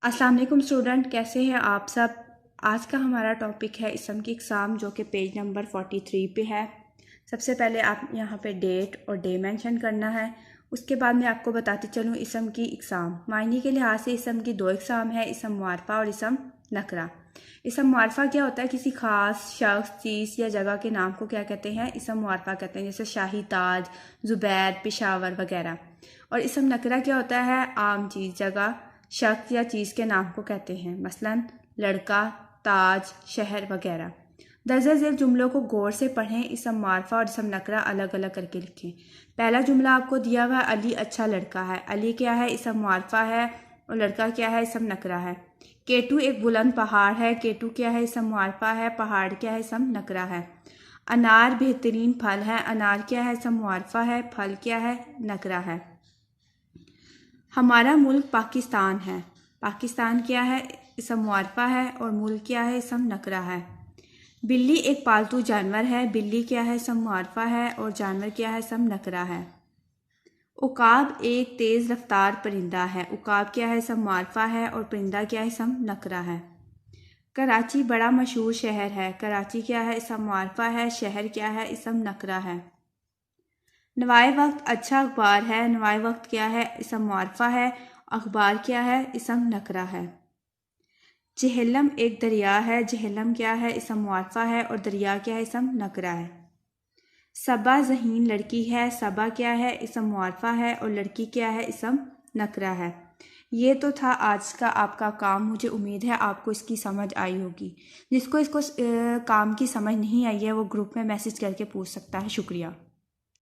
अस्सलाम वालेकुम स्टूडेंट, कैसे हैं आप सब। आज का हमारा टॉपिक है इसम की इकसाम, जो कि पेज नंबर 43 पे है। सबसे पहले आप यहाँ पे डेट और डे मेंशन करना है। उसके बाद मैं आपको बताती चलूँ इसम की इकसाम। मायने के लिहाज से इसम की दो इकसाम है, इसम मुआरफा और इसम नकरा। इसम मुआरफा क्या होता है? किसी खास शख्स, चीज़ या जगह के नाम को क्या कहते हैं? इसम मुआरफा कहते हैं, जैसे शाही ताज, ज़ुबैर, पेशावर वगैरह। और इसम नकरा क्या होता है? आम चीज़, जगह, शख्स या चीज़ के नाम को कहते हैं, मसलन लड़का, ताज, शहर वगैरह। दर्ज झेल जुमलों को गौर से पढ़ें। इसम मारफा और इसम नकरा अलग अलग करके लिखें। पहला जुमला आपको दिया हुआ है, अली अच्छा लड़का है। अली क्या है? इसम मारफा है। और लड़का क्या है? इसम नकरा है। केटू एक बुलंद पहाड़ है। केटू क्या है? इसम मारफा है। पहाड़ क्या है? इसम नकरा है। अनार बेहतरीन फल है। अनार क्या है? इसम मारफा है। फल क्या है? नकरा है। हमारा मुल्क पाकिस्तान है। पाकिस्तान क्या है? इसम मुआरफा है। और मुल्क क्या है? इसम नकरा है। बिल्ली एक पालतू जानवर है। बिल्ली क्या है? इसम मुआरफा है। और जानवर क्या है? इसम नकरा है। उकाब एक तेज़ रफ्तार परिंदा है। उकाब क्या है? इसम मुआरफा है। और परिंदा क्या है? इसम नकरा है। कराची बड़ा मशहूर शहर है। कराची क्या है? इसम मुआरफा है। शहर क्या है? इसम नकरा है। नवाए वक्त अच्छा अखबार है। नवाए वक्त क्या है? इसम मुआरफा है। अखबार क्या है? इसम नकरा है। जहलम एक दरिया है। जहलम क्या है? इसम मुआरफा है। और दरिया क्या है? इसम नकरा है। सबा ज़हीन लड़की है। सबा क्या है? इसम मुआरफा है। और लड़की क्या है? इसम नकरा है। ये तो था आज का आपका काम। मुझे उम्मीद है आपको इसकी समझ आई होगी। जिसको इसको काम की समझ नहीं आई है वो ग्रुप में मैसेज करके पूछ सकता है। शुक्रिया।